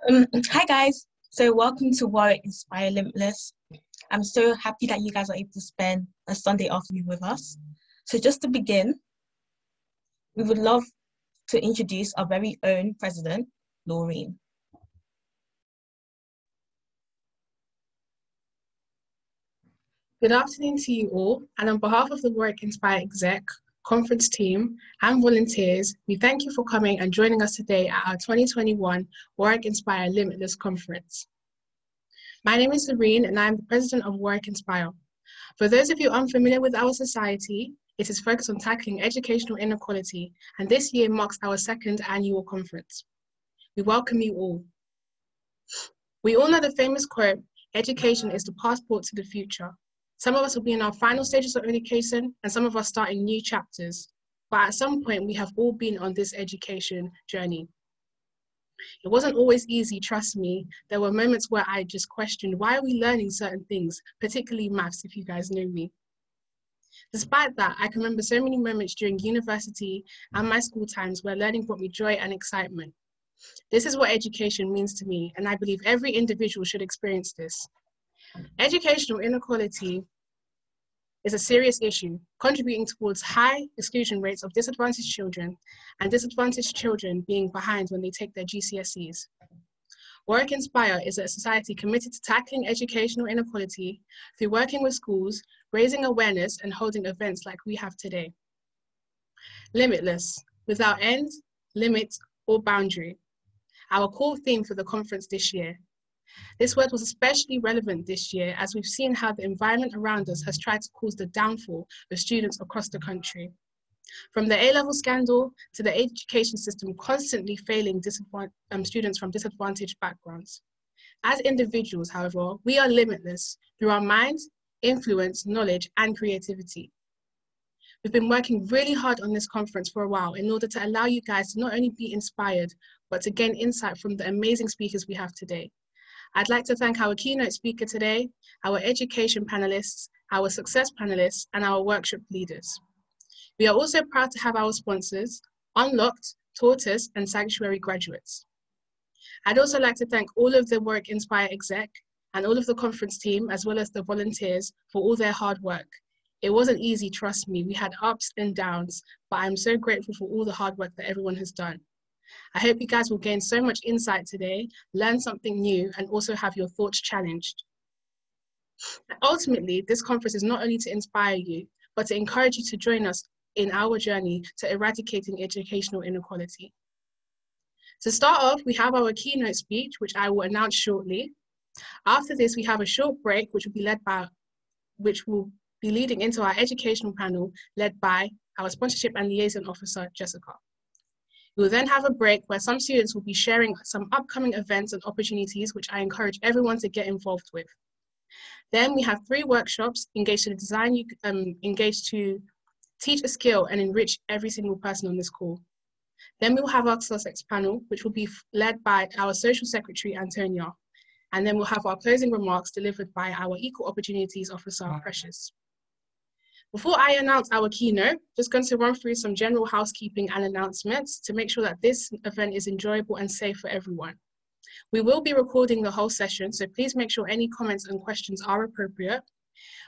Hi guys, so welcome to Warwick Inspire Limitless. I'm so happy that you guys are able to spend a Sunday afternoon with us. So just to begin, we would love to introduce our very own president, Laureen. Good afternoon to you all, and on behalf of the Warwick Inspire exec, conference team, and volunteers, we thank you for coming and joining us today at our 2021 Warwick Inspire Limitless conference. My name is Laureen, and I am the president of Warwick Inspire. For those of you unfamiliar with our society, it is focused on tackling educational inequality, and this year marks our second annual conference. We welcome you all. We all know the famous quote, "Education is the passport to the future." Some of us will be in our final stages of education, and some of us starting new chapters. But at some point, we have all been on this education journey. It wasn't always easy, trust me. There were moments where I just questioned, why are we learning certain things, particularly maths, if you guys know me. Despite that, I can remember so many moments during university and my school times where learning brought me joy and excitement. This is what education means to me, and I believe every individual should experience this. Educational inequality is a serious issue, contributing towards high exclusion rates of disadvantaged children, and disadvantaged children being behind when they take their GCSEs. Warwick Inspire is a society committed to tackling educational inequality through working with schools, raising awareness, and holding events like we have today. Limitless, without end, limit, or boundary. Our core theme for the conference this year. This word was especially relevant this year as we've seen how the environment around us has tried to cause the downfall of students across the country. From the A-level scandal to the education system constantly failing students from disadvantaged backgrounds. As individuals, however, we are limitless through our minds, influence, knowledge, and creativity. We've been working really hard on this conference for a while in order to allow you guys to not only be inspired, but to gain insight from the amazing speakers we have today. I'd like to thank our keynote speaker today, our education panelists, our success panelists, and our workshop leaders. We are also proud to have our sponsors, Unlocked, Tortoise, and Sanctuary graduates. I'd also like to thank all of the Warwick Inspire exec and all of the conference team, as well as the volunteers, for all their hard work. It wasn't easy, trust me. We had ups and downs, but I'm so grateful for all the hard work that everyone has done. I hope you guys will gain so much insight today, learn something new, and also have your thoughts challenged. Ultimately, this conference is not only to inspire you, but to encourage you to join us in our journey to eradicating educational inequality. To start off, we have our keynote speech, which I will announce shortly. After this, we have a short break, which will be leading into our educational panel, led by our sponsorship and liaison officer, Jessica. We will then have a break where some students will be sharing some upcoming events and opportunities, which I encourage everyone to get involved with. Then we have 3 workshops engaged to teach a skill and enrich every single person on this call. Then we will have our Sussex panel, which will be led by our social secretary, Antonia. And then we'll have our closing remarks delivered by our equal opportunities officer, Precious. Before I announce our keynote, just going to run through some general housekeeping and announcements to make sure that this event is enjoyable and safe for everyone. We will be recording the whole session, so please make sure any comments and questions are appropriate.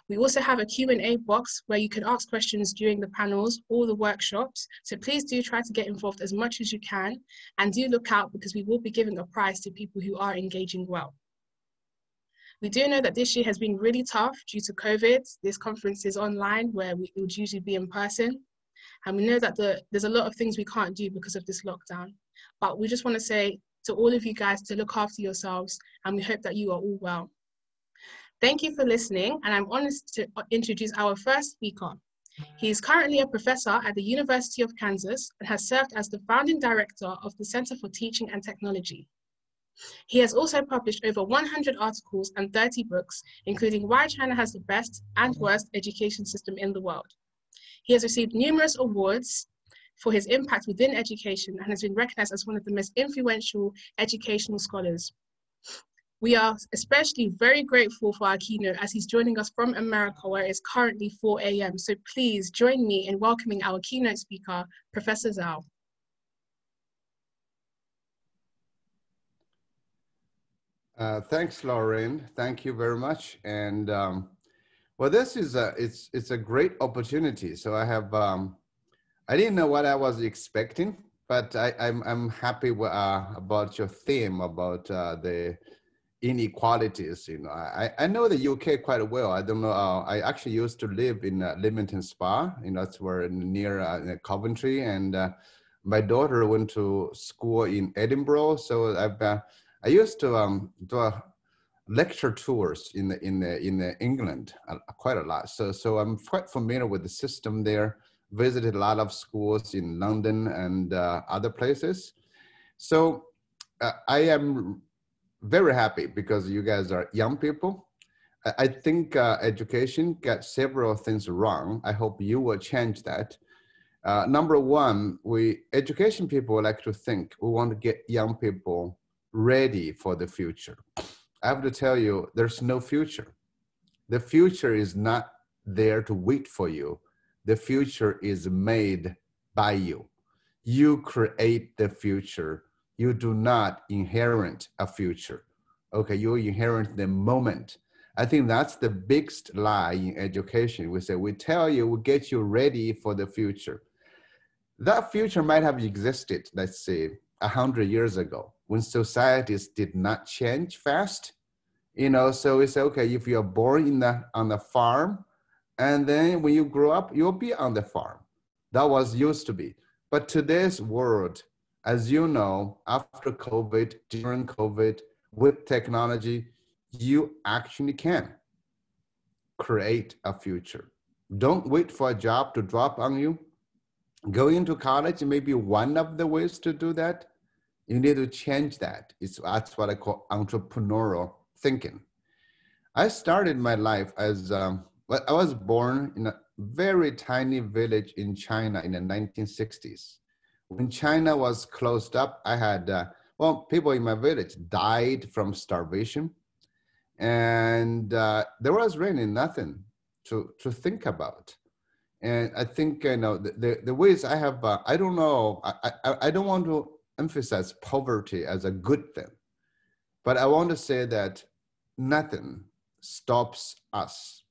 We also have a Q&A box where you can ask questions during the panels or the workshops, so please do try to get involved as much as you can, and do look out because we will be giving a prize to people who are engaging well. We do know that this year has been really tough due to COVID. This conference is online where it would usually be in person. And we know that there's a lot of things we can't do because of this lockdown. But we just want to say to all of you guys to look after yourselves, and we hope that you are all well. Thank you for listening, and I'm honored to introduce our first speaker. He is currently a professor at the University of Kansas and has served as the founding director of the Center for Teaching and Technology. He has also published over 100 articles and 30 books, including Why China Has the Best and Worst Education System in the World. He has received numerous awards for his impact within education and has been recognized as one of the most influential educational scholars. We are especially very grateful for our keynote as he's joining us from America, where it's currently 4 a.m. So please join me in welcoming our keynote speaker, Professor Zhao. Thanks, Lauren. Thank you very much. And well, this is it's a great opportunity. So I didn't know what I was expecting, but I'm happy about your theme about the inequalities. You know, I know the UK quite well. I don't know. I actually used to live in Limitless Spa. You know, that's where near Coventry, and my daughter went to school in Edinburgh. So I used to do lecture tours in England quite a lot. So I'm quite familiar with the system there. Visited a lot of schools in London and other places. So I am very happy because you guys are young people. I think education got several things wrong. I hope you will change that. Number one, education people like to think we want to get young people ready for the future. I have to tell you, there's no future. The future is not there to wait for you. The future is made by you. You create the future. You do not inherit a future. Okay, you inherit the moment. I think that's the biggest lie in education. We tell you, we get you ready for the future. That future might have existed, let's say, 100 years ago when societies did not change fast. You know, so we say, okay, if you're born on the farm, and then when you grow up, you'll be on the farm. That was used to be. But today's world, as you know, after COVID, during COVID, with technology, you actually can create a future. Don't wait for a job to drop on you. Going to college may be one of the ways to do that. You need to change that. That's what I call entrepreneurial thinking. I started my life as, I was born in a very tiny village in China in the 1960s. When China was closed up, I had, people in my village died from starvation. And there was really nothing to think about. And I think, you know, the ways I have, I don't know, I don't want to emphasize poverty as a good thing, but I want to say that nothing stops us.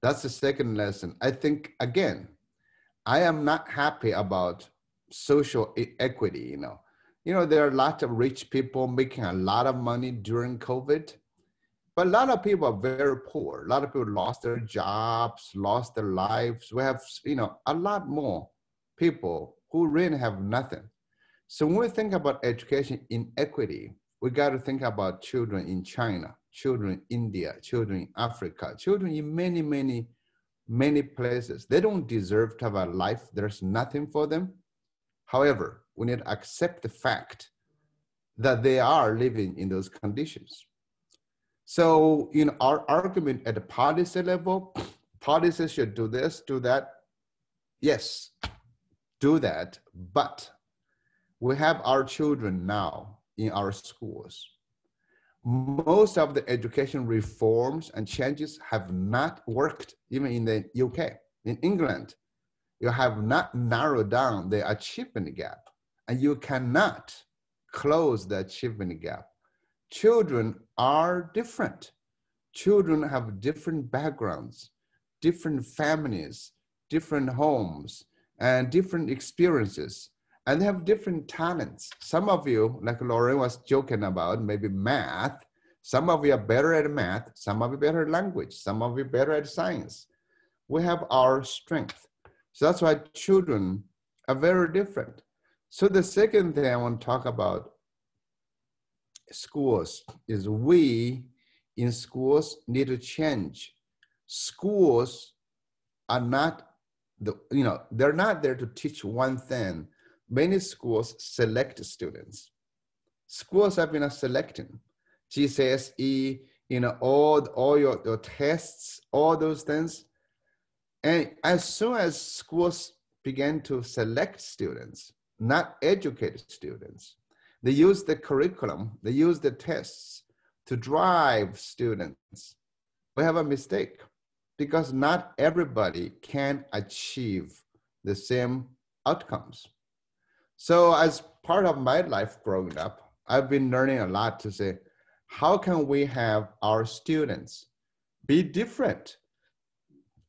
That's the second lesson. I think, again, I am not happy about social equity, you know. You know, there are a lot of rich people making a lot of money during COVID, but a lot of people are very poor. A lot of people lost their jobs, lost their lives. We have, you know, a lot more people who really have nothing. So when we think about education inequity, we got to think about children in China, children in India, children in Africa, children in many, many, many places. They don't deserve to have a life. There's nothing for them. However, we need to accept the fact that they are living in those conditions. So, you know, our argument at the policy level, policies should do this, do that. Yes, do that. But we have our children now in our schools. Most of the education reforms and changes have not worked, even in the UK. In England, you have not narrowed down the achievement gap, and you cannot close the achievement gap. Children are different. Children have different backgrounds, different families, different homes, and different experiences. And they have different talents. Some of you, like Lauren was joking about, maybe math. Some of you are better at math. Some of you better at language. Some of you better at science. We have our strength. So that's why children are very different. So the second thing I want to talk about schools is we in schools need to change. Schools are not, they're not there to teach one thing. Many schools select students. Schools have been selecting GCSE, all your tests, all those things. And as soon as schools began to select students, not educate students, they use the curriculum, they use the tests to drive students. We have a mistake because not everybody can achieve the same outcomes. So as part of my life growing up, I've been learning a lot to say, how can we have our students be different?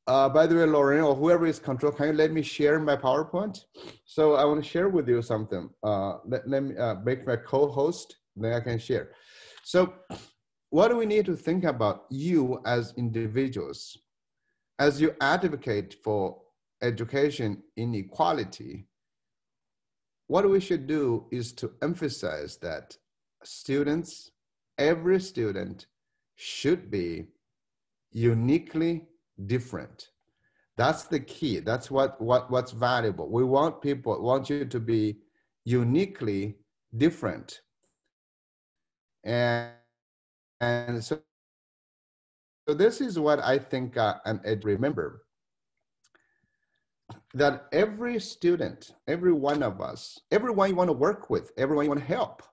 By the way, Lauren, or whoever is control, can you let me share my PowerPoint? So I want to share with you something. Let me make my co-host, then I can share. So what do we need to think about you as individuals? As you advocate for education inequality, what we should do is to emphasize that students, every student should be uniquely different. That's the key. That's what's valuable. We want you to be uniquely different. And so this is what I think and remember, that every student, every one of us, everyone you want to work with, everyone you want to help,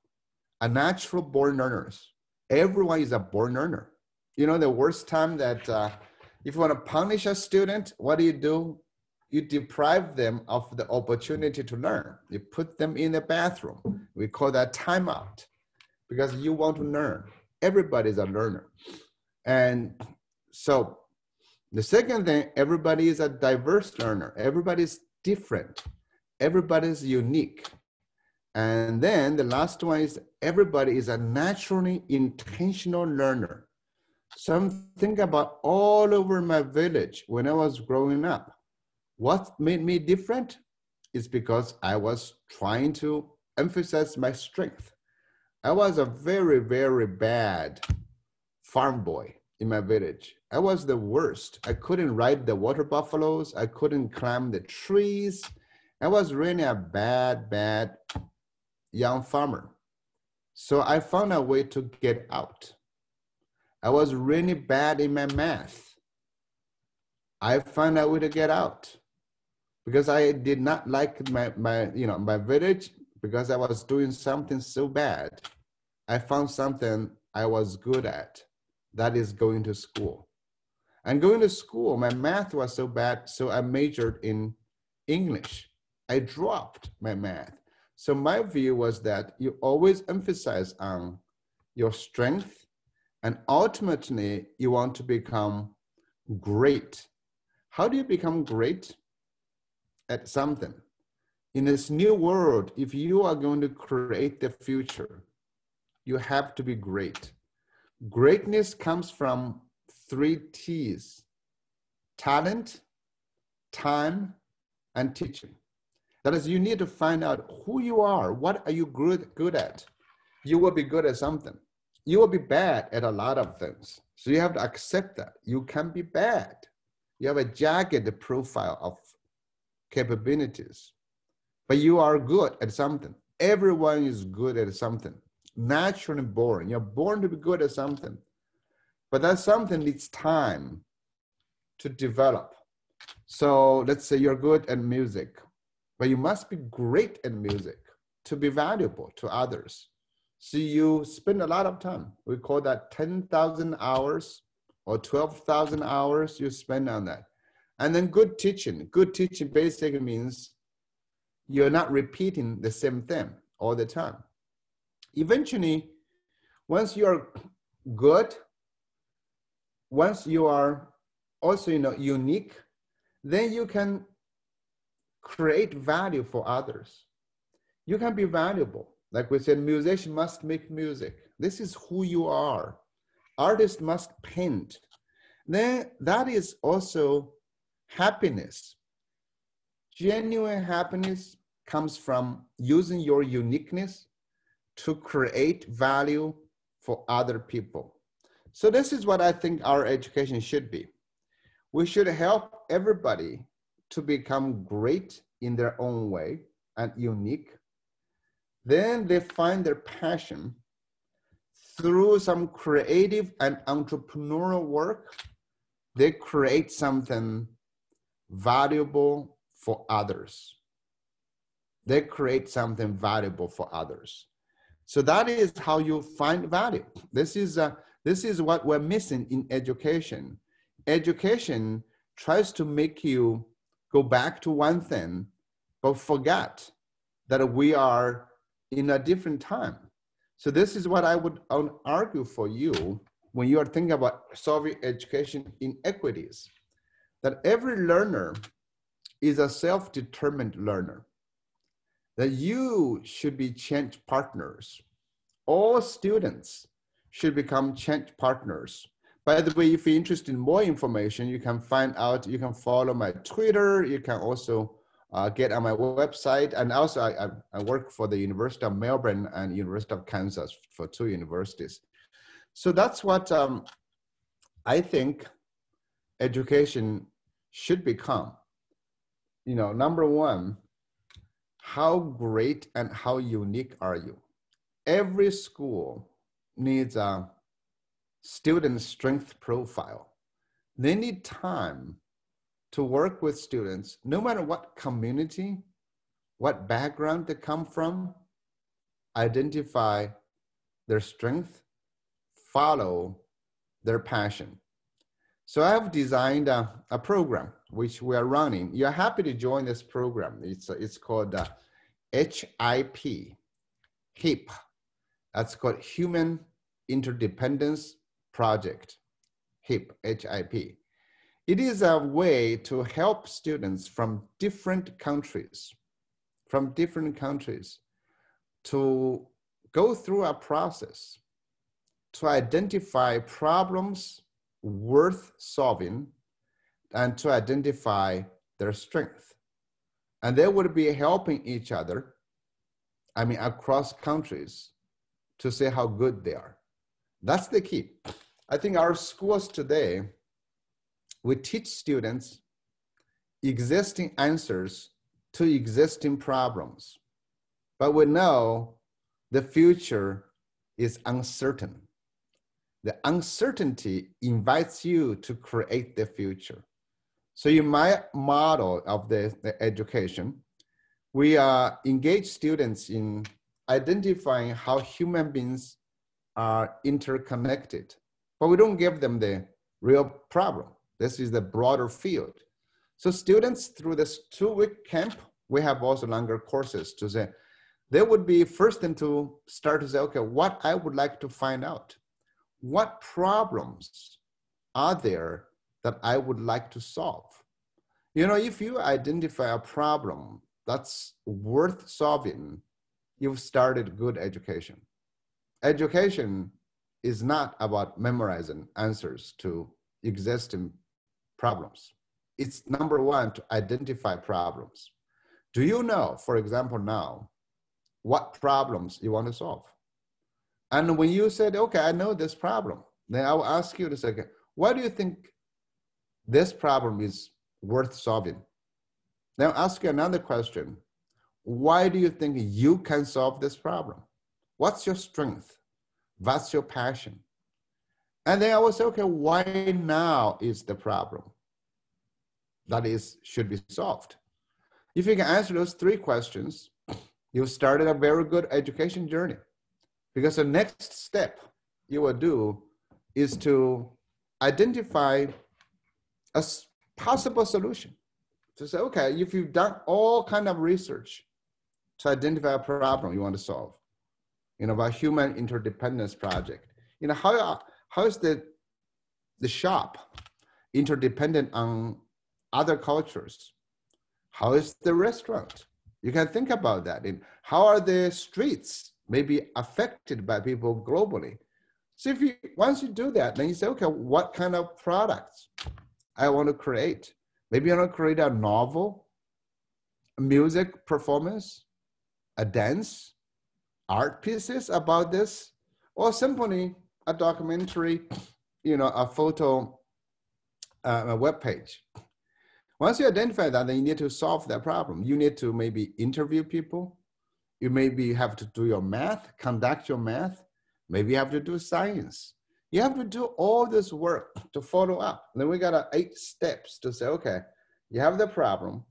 are natural born learners. Everyone is a born learner. You know, the worst time that if you want to punish a student, what do? You deprive them of the opportunity to learn. You put them in the bathroom. We call that timeout, because you want to learn. Everybody's a learner. And so the second thing, everybody is a diverse learner. Everybody's different. Everybody's unique. And then the last one is everybody is a naturally intentional learner. So I'm thinking about all over my village when I was growing up. What made me different is because I was trying to emphasize my strength. I was a very, very bad farm boy in my village. I was the worst. I couldn't ride the water buffaloes. I couldn't climb the trees. I was really a bad young farmer. So I found a way to get out. I was really bad in my math. I found a way to get out because I did not like my village because I was doing something so bad. I found something I was good at, that is going to school. And going to school, my math was so bad, so I majored in English. I dropped my math. So my view was that you always emphasize on your strength, and ultimately you want to become great. How do you become great at something? In this new world, if you are going to create the future, you have to be great. Greatness comes from 3 T's: talent, time, and teaching. That is, you need to find out who you are. What are you good at? You will be good at something. You will be bad at a lot of things. So you have to accept that. You can be bad. You have a jagged profile of capabilities, but you are good at something. Everyone is good at something. Naturally born. You're born to be good at something. But that something needs time to develop. So let's say you're good at music, but you must be great at music to be valuable to others. So you spend a lot of time. We call that 10,000 hours or 12,000 hours you spend on that. And then good teaching. Good teaching basically means you're not repeating the same thing all the time. Eventually, once you're good, once you are also unique, then you can create value for others. You can be valuable. Like we said, musician must make music. This is who you are. Artists must paint. Then that is also happiness. Genuine happiness comes from using your uniqueness to create value for other people. So this is what I think our education should be. We should help everybody to become great in their own way and unique. Then they find their passion through some creative and entrepreneurial work. They create something valuable for others. They create something valuable for others. So that is how you find value. This is what we're missing in education. Education tries to make you go back to one thing, but forget that we are in a different time. So this is what I would argue for you when you are thinking about solving education inequities, that every learner is a self-determined learner, that you should be change partners. All students should become change partners. By the way, if you're interested in more information, you can find out, you can follow my Twitter, you can also get on my website. And also I work for the University of Melbourne and University of Kansas, for 2 universities. So that's what I think education should become. You know, number one, how great and how unique are you? Every school needs a student strength profile. They need time to work with students, no matter what community, what background they come from, identify their strength, follow their passion. So I have designed a program which we are running. You're happy to join this program. It's called HIP. That's called Human Interdependence Project, HIP. It is a way to help students from different countries to go through a process to identify problems worth solving and to identify their strength. And they would be helping each other, I mean, across countries, to see how good they are. That's the key. I think our schools today, we teach students existing answers to existing problems, but we know the future is uncertain. The uncertainty invites you to create the future. So in my model of the education, we engage students in identifying how human beings are interconnected, but we don't give them the real problem. This is the broader field. So students, through this 2-week camp, we have also longer courses to say, they would be first thing to start to say, okay, what I would like to find out. What problems are there that I would like to solve? You know, if you identify a problem that's worth solving, you've started good education. Education is not about memorizing answers to existing problems. It's number one, to identify problems. Do you know, for example, now, what problems you want to solve? And when you said, okay, I know this problem, then I will ask you to say, okay, why do you think this problem is worth solving? Then I'll ask you another question. Why do you think you can solve this problem? What's your strength? What's your passion? And then I will say, okay, why now is the problem that should be solved? If you can answer those 3 questions, you've started a very good education journey. Because the next step you will do is to identify a possible solution. To say, okay, if you've done all kind of research to identify a problem you want to solve, you know, about human interdependence project, you know, how is the shop interdependent on other cultures? How is the restaurant? You can think about that. And how are the streets maybe affected by people globally? So once you do that, then you say, okay, what kind of products I want to create? Maybe I want to create a novel, a music performance, a dance, art pieces about this, or simply a documentary, you know, a photo, a web page. Once you identify that, then you need to solve that problem. You need to maybe interview people. You maybe have to do your math, conduct your math. Maybe you have to do science. You have to do all this work to follow up. And then we got 8 steps to say, okay, you have the problem,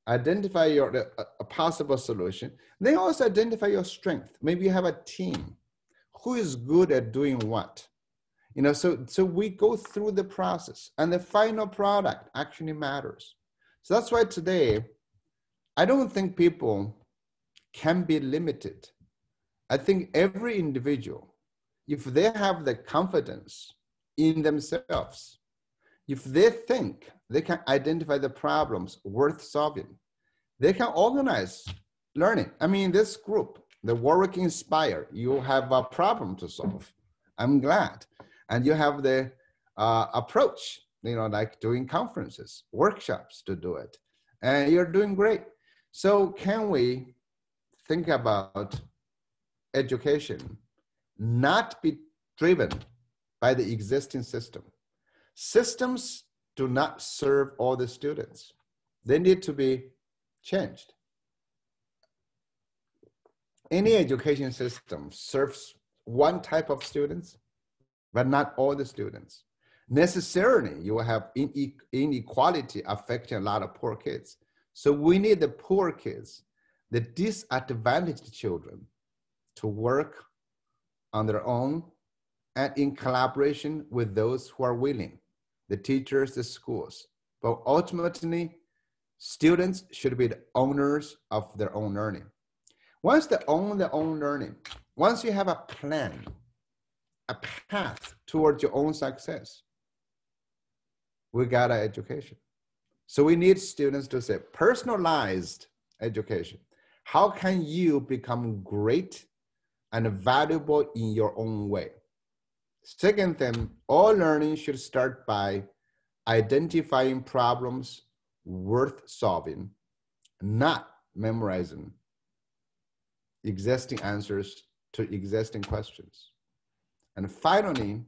identify a possible solution. Then also identify your strength. Maybe you have a team. Who is good at doing what? You know, so we go through the process, and the final product actually matters. So that's why today, I don't think people can be limited I think every individual, if they have the confidence in themselves, if they think they can identify the problems worth solving, they can organize learning. I mean, this group, the Warwick Inspire, you have a problem to solve. I'm glad. And you have the approach, like doing conferences, workshops to do it. And you're doing great. So can we think about education not be driven by the existing system? Systems do not serve all the students. They need to be changed. Any education system serves one type of students, but not all the students. Necessarily, you will have inequality affecting a lot of poor kids. So we need the poor kids, the disadvantaged children, to work on their own and in collaboration with those who are willing, the teachers, the schools. But ultimately, students should be the owners of their own learning. Once they own their own learning, once you have a plan, a path towards your own success, we got our education. So we need students to say personalized education. How can you become great and valuable in your own way? Second thing, all learning should start by identifying problems worth solving, not memorizing existing answers to existing questions. And finally,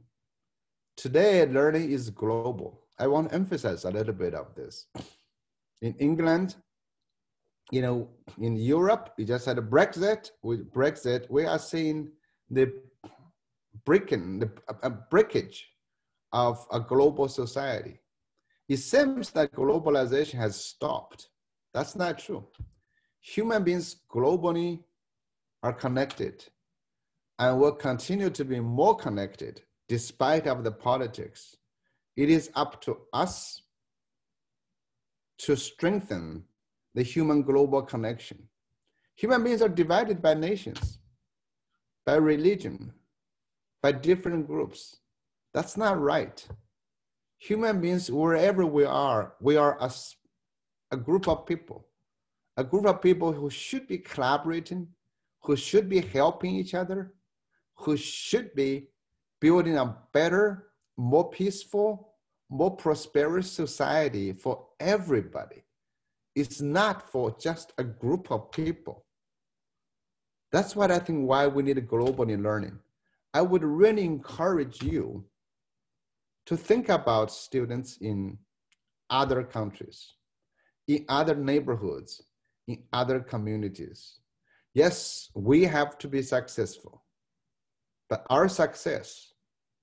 today learning is global. I want to emphasize a little bit of this. In England, in Europe, we just had a Brexit. With Brexit, we are seeing the breakage of a global society. It seems that globalization has stopped. That's not true. Human beings globally are connected and will continue to be more connected despite of the politics. It is up to us to strengthen the human global connection. Human beings are divided by nations, by religion, by different groups. That's not right. Human beings, wherever we are a group of people who should be collaborating, who should be helping each other, who should be building a better, more peaceful, more prosperous society for everybody. It's not for just a group of people. That's what I think why we need global learning. I would really encourage you to think about students in other countries, in other neighborhoods, in other communities. Yes, we have to be successful, but our success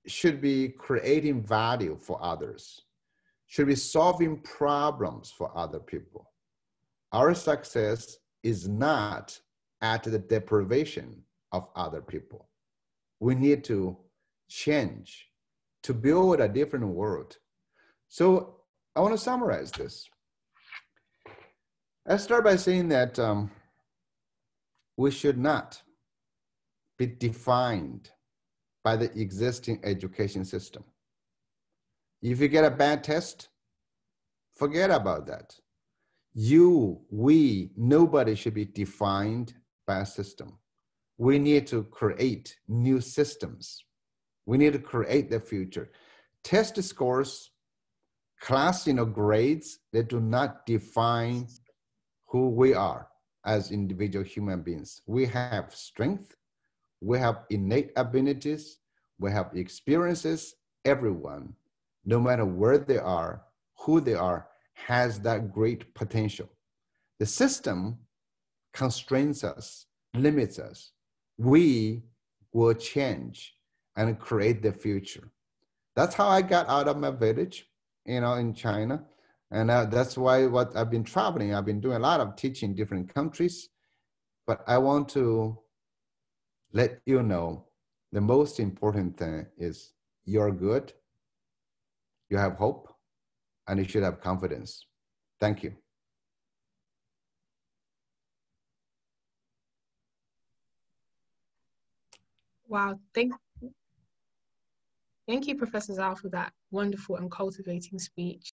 should be creating value for others, should be solving problems for other people. Our success is not at the deprivation of other people. We need to change to build a different world. So I want to summarize this. I start by saying that we should not be defined by the existing education system. If you get a bad test, forget about that. You, we, nobody should be defined by a system. We need to create new systems. We need to create the future. Test scores, class grades, they do not define who we are as individual human beings. We have strength, we have innate abilities, we have experiences. Everyone, no matter where they are, who they are, has that great potential. The system constrains us, limits us. We will change and create the future. That's how I got out of my village, in China. And that's why what I've been traveling, I've been doing a lot of teaching in different countries. But I want to let you know the most important thing is you're good, you have hope, and you should have confidence. Thank you. Wow, thank you, Professor Zhao, for that wonderful and cultivating speech.